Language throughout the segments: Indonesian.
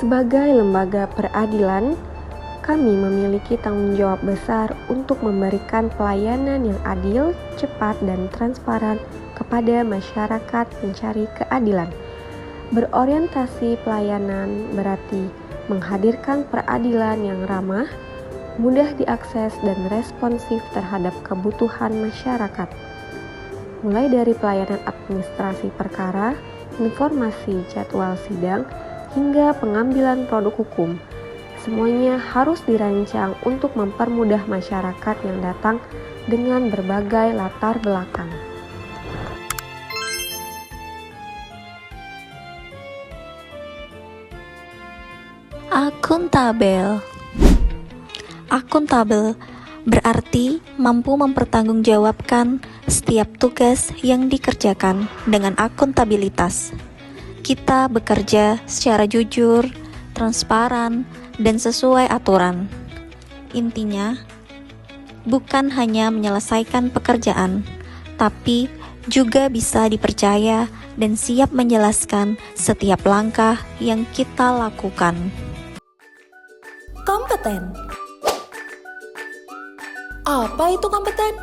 Sebagai lembaga peradilan, kami memiliki tanggung jawab besar untuk memberikan pelayanan yang adil, cepat, dan transparan kepada masyarakat pencari keadilan. Berorientasi pelayanan berarti menghadirkan peradilan yang ramah, mudah diakses, dan responsif terhadap kebutuhan masyarakat. Mulai dari pelayanan administrasi perkara, informasi jadwal sidang, hingga pengambilan produk hukum. Semuanya harus dirancang untuk mempermudah masyarakat yang datang dengan berbagai latar belakang. Akuntabel. Akuntabel berarti mampu mempertanggungjawabkan setiap tugas yang dikerjakan dengan akuntabilitas. Kita bekerja secara jujur, transparan, dan sesuai aturan. Intinya, bukan hanya menyelesaikan pekerjaan, tapi juga bisa dipercaya dan siap menjelaskan setiap langkah yang kita lakukan. Kompeten. Apa itu kompeten?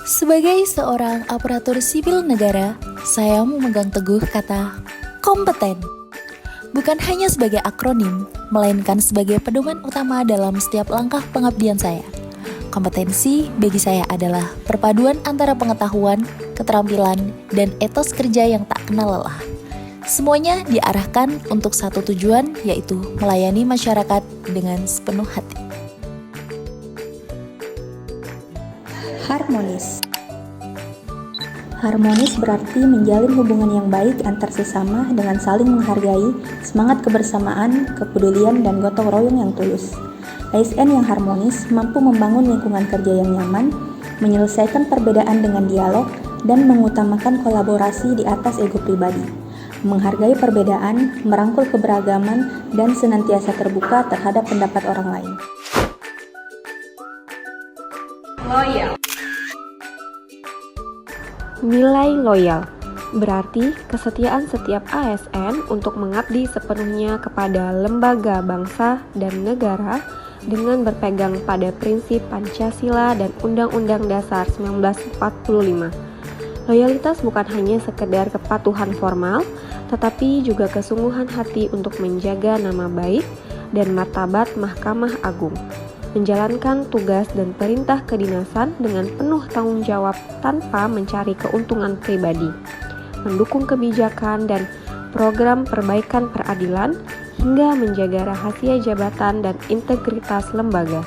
Sebagai seorang aparatur sipil negara, saya memegang teguh kata kompeten. Bukan hanya sebagai akronim, melainkan sebagai pedoman utama dalam setiap langkah pengabdian saya. Kompetensi bagi saya adalah perpaduan antara pengetahuan, keterampilan, dan etos kerja yang tak kenal lelah. Semuanya diarahkan untuk satu tujuan, yaitu melayani masyarakat dengan sepenuh hati. Harmonis. Harmonis berarti menjalin hubungan yang baik antar sesama dengan saling menghargai, semangat kebersamaan, kepedulian, dan gotong royong yang tulus. ASN yang harmonis mampu membangun lingkungan kerja yang nyaman, menyelesaikan perbedaan dengan dialog, dan mengutamakan kolaborasi di atas ego pribadi. Menghargai perbedaan, merangkul keberagaman, dan senantiasa terbuka terhadap pendapat orang lain. Loyal. Nilai loyal berarti kesetiaan setiap ASN untuk mengabdi sepenuhnya kepada lembaga bangsa dan negara dengan berpegang pada prinsip Pancasila dan Undang-Undang Dasar 1945. Loyalitas bukan hanya sekedar kepatuhan formal, tetapi juga kesungguhan hati untuk menjaga nama baik dan martabat Mahkamah Agung, menjalankan tugas dan perintah kedinasan dengan penuh tanggung jawab tanpa mencari keuntungan pribadi, mendukung kebijakan dan program perbaikan peradilan, hingga menjaga rahasia jabatan dan integritas lembaga.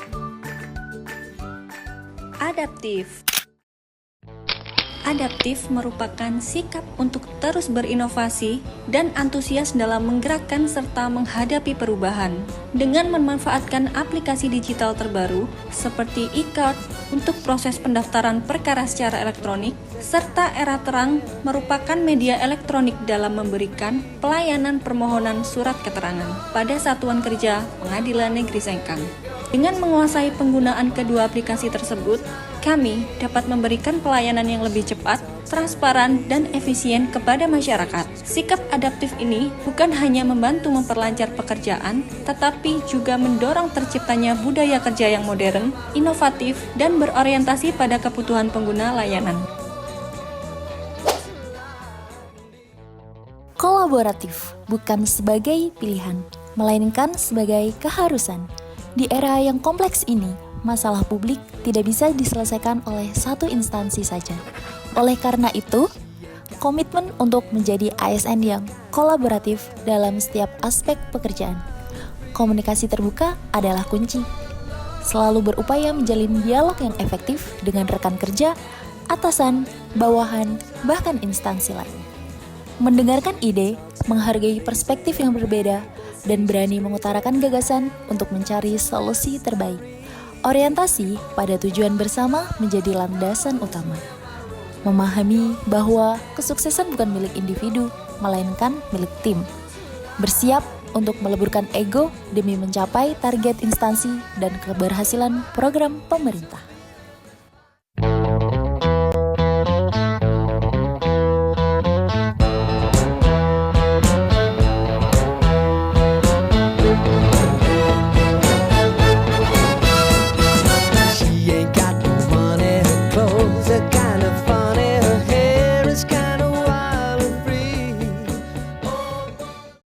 Adaptif. Adaptif merupakan sikap untuk terus berinovasi dan antusias dalam menggerakkan serta menghadapi perubahan dengan memanfaatkan aplikasi digital terbaru seperti e-court untuk proses pendaftaran perkara secara elektronik, serta Era Terang merupakan media elektronik dalam memberikan pelayanan permohonan surat keterangan pada Satuan Kerja Pengadilan Negeri Sengkang. Dengan menguasai penggunaan kedua aplikasi tersebut, kami dapat memberikan pelayanan yang lebih cepat, transparan, dan efisien kepada masyarakat. Sikap adaptif ini bukan hanya membantu memperlancar pekerjaan, tetapi juga mendorong terciptanya budaya kerja yang modern, inovatif, dan berorientasi pada kebutuhan pengguna layanan. Kolaboratif bukan sebagai pilihan, melainkan sebagai keharusan. Di era yang kompleks ini, masalah publik tidak bisa diselesaikan oleh satu instansi saja. Oleh karena itu, komitmen untuk menjadi ASN yang kolaboratif dalam setiap aspek pekerjaan. Komunikasi terbuka adalah kunci. Selalu berupaya menjalin dialog yang efektif dengan rekan kerja, atasan, bawahan, bahkan instansi lain. Mendengarkan ide, menghargai perspektif yang berbeda, dan berani mengutarakan gagasan untuk mencari solusi terbaik. Orientasi pada tujuan bersama menjadi landasan utama. Memahami bahwa kesuksesan bukan milik individu, melainkan milik tim. Bersiap untuk meleburkan ego demi mencapai target instansi dan keberhasilan program pemerintah.